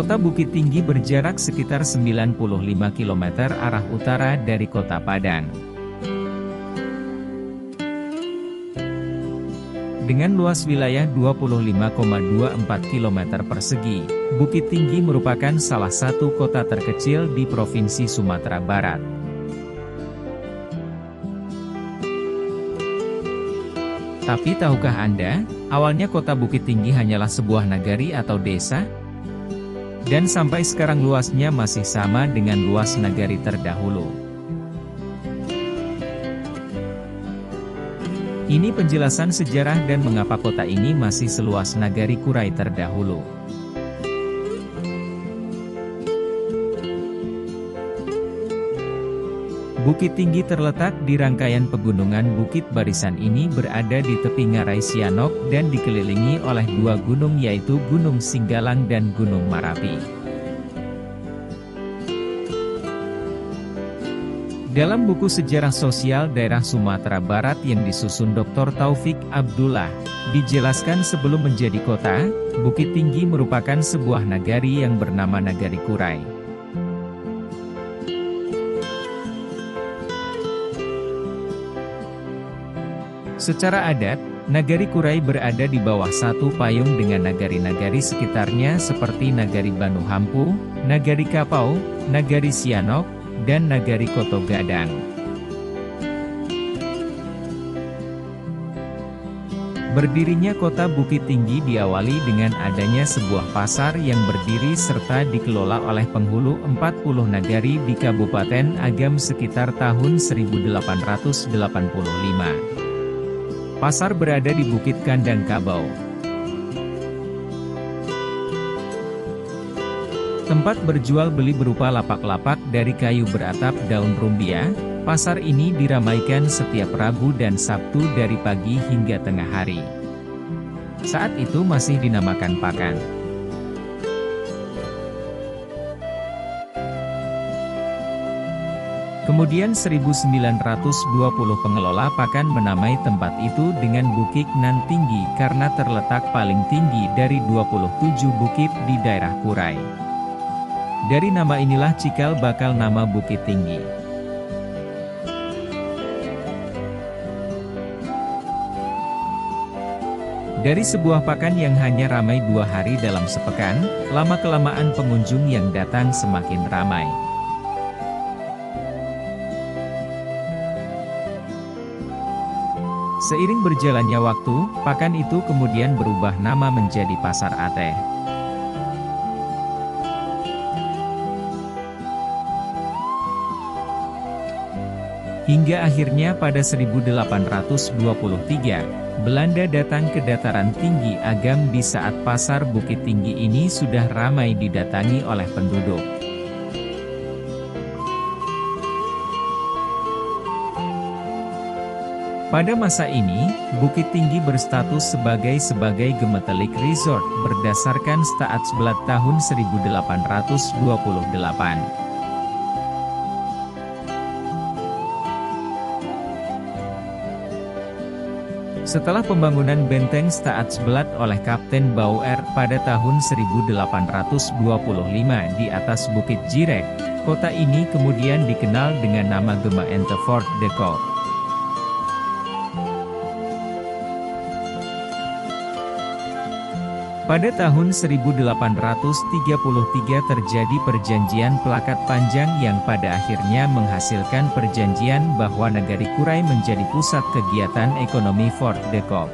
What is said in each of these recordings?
Kota Bukit Tinggi berjarak sekitar 95 km arah utara dari Kota Padang. Dengan luas wilayah 25,24 km persegi, Bukit Tinggi merupakan salah satu kota terkecil di Provinsi Sumatera Barat. Tapi tahukah Anda, awalnya kota Bukit Tinggi hanyalah sebuah nagari atau desa? Dan sampai sekarang luasnya masih sama dengan luas nagari terdahulu. Ini penjelasan sejarah dan mengapa kota ini masih seluas nagari Kurai terdahulu. Bukit Tinggi terletak di rangkaian pegunungan Bukit Barisan ini berada di tepi Ngarai Sianok dan dikelilingi oleh dua gunung yaitu Gunung Singgalang dan Gunung Marapi. Dalam buku Sejarah Sosial Daerah Sumatera Barat yang disusun Dr. Taufik Abdullah, dijelaskan sebelum menjadi kota, Bukit Tinggi merupakan sebuah nagari yang bernama Nagari Kurai. Secara adat, Nagari Kurai berada di bawah satu payung dengan nagari-nagari sekitarnya seperti Nagari Banu Hampu, Nagari Kapau, Nagari Sianok, dan Nagari Koto Gadang. Berdirinya kota Bukit Tinggi diawali dengan adanya sebuah pasar yang berdiri serta dikelola oleh penghulu 40 nagari di Kabupaten Agam sekitar tahun 1885. Pasar berada di Bukit Kandang Kabau. Tempat berjual beli berupa lapak-lapak dari kayu beratap daun rumbia. Pasar ini diramaikan setiap Rabu dan Sabtu dari pagi hingga tengah hari. Saat itu masih dinamakan Pakan. Kemudian 1920 pengelola Pakan menamai tempat itu dengan Bukit Nan Tinggi karena terletak paling tinggi dari 27 bukit di daerah Kurai. Dari nama inilah cikal bakal nama Bukit Tinggi. Dari sebuah pakan yang hanya ramai 2 hari dalam sepekan, lama-kelamaan pengunjung yang datang semakin ramai. Seiring berjalannya waktu, pakan itu kemudian berubah nama menjadi Pasar Ateh. Hingga akhirnya pada 1823, Belanda datang ke dataran tinggi Agam di saat pasar Bukit Tinggi ini sudah ramai didatangi oleh penduduk. Pada masa ini, Bukit Tinggi berstatus sebagai Gemetelik Resort berdasarkan Staatsblad tahun 1828. Setelah pembangunan benteng Staatsblad oleh Kapten Bauer pada tahun 1825 di atas Bukit Jirek, kota ini kemudian dikenal dengan nama Gemeente Fort de Koop. Pada tahun 1833 terjadi perjanjian Pelakat Panjang yang pada akhirnya menghasilkan perjanjian bahwa Nagari Kurai menjadi pusat kegiatan ekonomi Fort de Koop.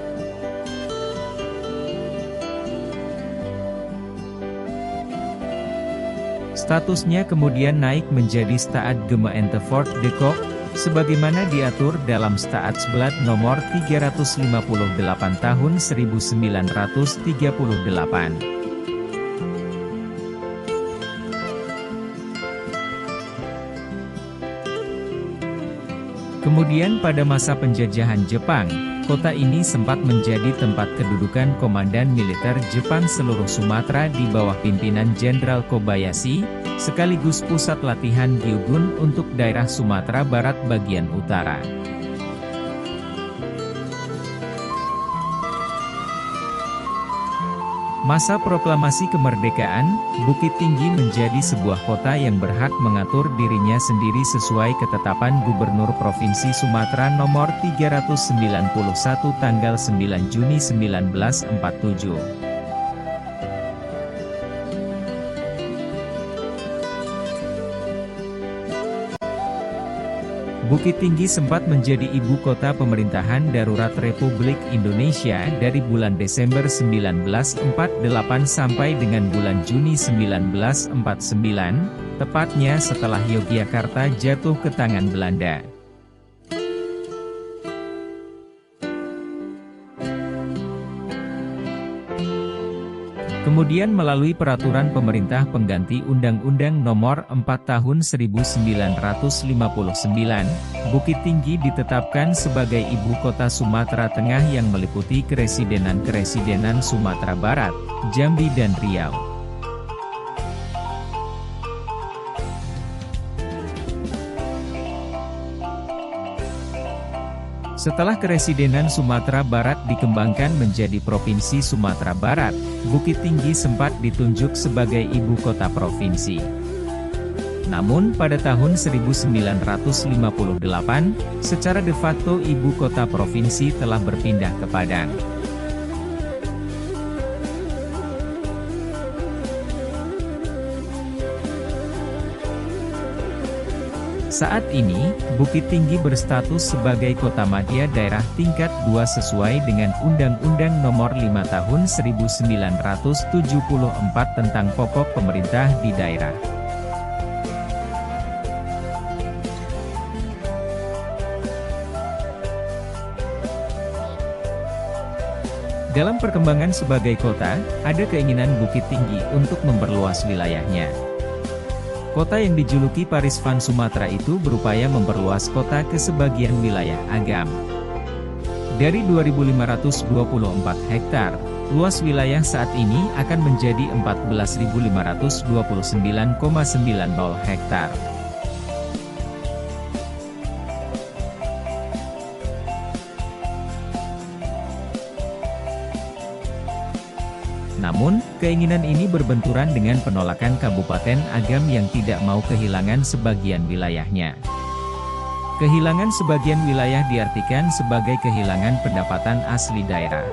Statusnya kemudian naik menjadi Staat Gemeente Fort de Koop, sebagaimana diatur dalam Staatsblad nomor 358 tahun 1938. Kemudian pada masa penjajahan Jepang, kota ini sempat menjadi tempat kedudukan Komandan Militer Jepang seluruh Sumatera di bawah pimpinan Jenderal Kobayashi, sekaligus pusat latihan Gyugun untuk daerah Sumatera Barat bagian utara. Masa proklamasi kemerdekaan, Bukit Tinggi menjadi sebuah kota yang berhak mengatur dirinya sendiri sesuai ketetapan Gubernur Provinsi Sumatera Nomor 391 tanggal 9 Juni 1947. Bukit Tinggi sempat menjadi ibu kota pemerintahan darurat Republik Indonesia dari bulan Desember 1948 sampai dengan bulan Juni 1949, tepatnya setelah Yogyakarta jatuh ke tangan Belanda. Kemudian melalui peraturan pemerintah pengganti Undang-Undang Nomor 4 Tahun 1959, Bukit Tinggi ditetapkan sebagai ibu kota Sumatera Tengah yang meliputi keresidenan-keresidenan Sumatera Barat, Jambi dan Riau. Setelah keresidenan Sumatera Barat dikembangkan menjadi Provinsi Sumatera Barat, Bukit Tinggi sempat ditunjuk sebagai ibu kota provinsi. Namun pada tahun 1958, secara de facto ibu kota provinsi telah berpindah ke Padang. Saat ini, Bukit Tinggi berstatus sebagai kota madya daerah tingkat 2 sesuai dengan Undang-Undang Nomor 5 Tahun 1974 tentang pokok pemerintah di daerah. Dalam perkembangan sebagai kota, ada keinginan Bukit Tinggi untuk memperluas wilayahnya. Kota yang dijuluki Paris van Sumatera itu berupaya memperluas kota ke sebagian wilayah Agam. Dari 2.524 hektar, luas wilayah saat ini akan menjadi 14.529,90 hektar. Namun, keinginan ini berbenturan dengan penolakan Kabupaten Agam yang tidak mau kehilangan sebagian wilayahnya. Kehilangan sebagian wilayah diartikan sebagai kehilangan pendapatan asli daerah.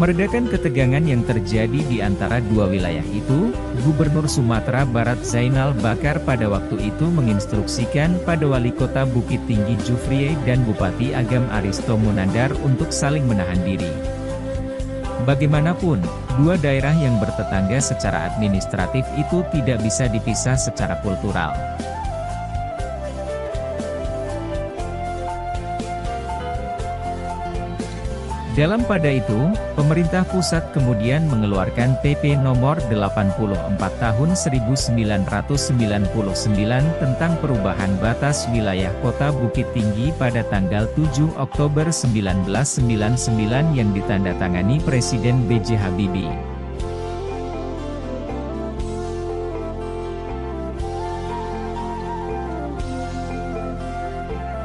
Meredakan ketegangan yang terjadi di antara dua wilayah itu, Gubernur Sumatera Barat Zainal Bakar pada waktu itu menginstruksikan pada Wali Kota Bukit Tinggi Jufrie dan Bupati Agam Aristo Munandar untuk saling menahan diri. Bagaimanapun, dua daerah yang bertetangga secara administratif itu tidak bisa dipisah secara kultural. Dalam pada itu, pemerintah pusat kemudian mengeluarkan PP Nomor 84 Tahun 1999 tentang perubahan batas wilayah Kota Bukit Tinggi pada tanggal 7 Oktober 1999 yang ditandatangani Presiden B.J. Habibie.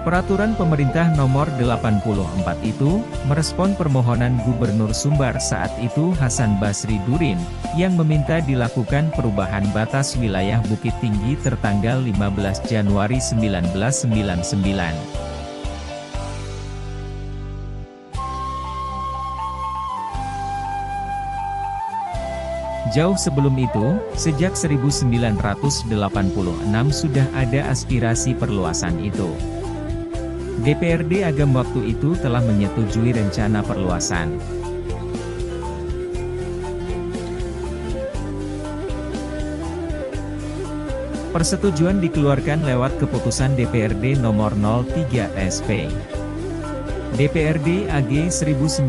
Peraturan Pemerintah Nomor 84 itu, merespon permohonan Gubernur Sumbar saat itu Hasan Basri Durin, yang meminta dilakukan perubahan batas wilayah Bukit Tinggi tertanggal 15 Januari 1999. Jauh sebelum itu, sejak 1986 sudah ada aspirasi perluasan itu. DPRD Agam waktu itu telah menyetujui rencana perluasan. Persetujuan dikeluarkan lewat keputusan DPRD nomor 03 SP. DPRD AG 1995.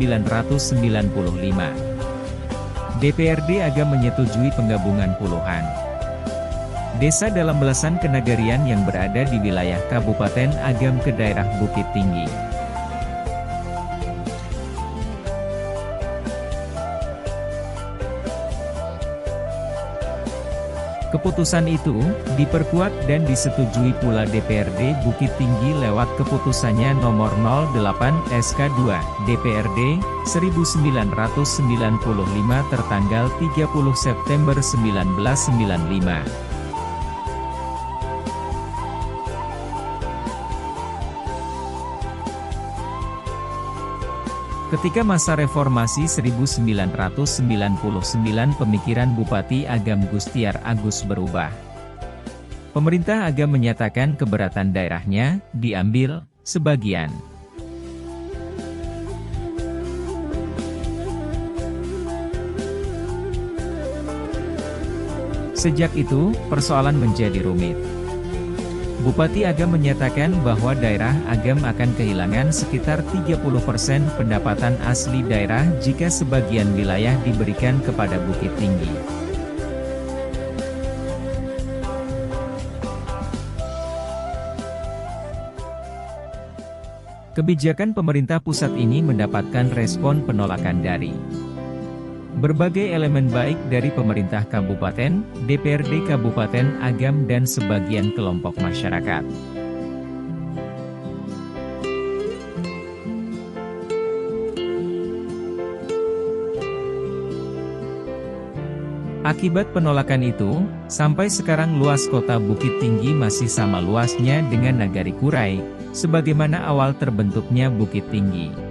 DPRD Agam menyetujui penggabungan puluhan desa dalam belasan kenagarian yang berada di wilayah Kabupaten Agam ke daerah Bukit Tinggi. Keputusan itu diperkuat dan disetujui pula DPRD Bukit Tinggi lewat keputusannya nomor 08 SK2 DPRD 1995 tertanggal 30 September 1995. Ketika masa reformasi 1999 pemikiran Bupati Agam Gustiar Agus berubah. Pemerintah Agam menyatakan keberatan daerahnya diambil sebagian. Sejak itu, persoalan menjadi rumit. Bupati Agam menyatakan bahwa daerah Agam akan kehilangan sekitar 30% pendapatan asli daerah jika sebagian wilayah diberikan kepada Bukit Tinggi. Kebijakan pemerintah pusat ini mendapatkan respon penolakan dari berbagai elemen baik dari pemerintah kabupaten, DPRD Kabupaten Agam dan sebagian kelompok masyarakat. Akibat penolakan itu, sampai sekarang luas kota Bukit Tinggi masih sama luasnya dengan Nagari Kurai, sebagaimana awal terbentuknya Bukit Tinggi.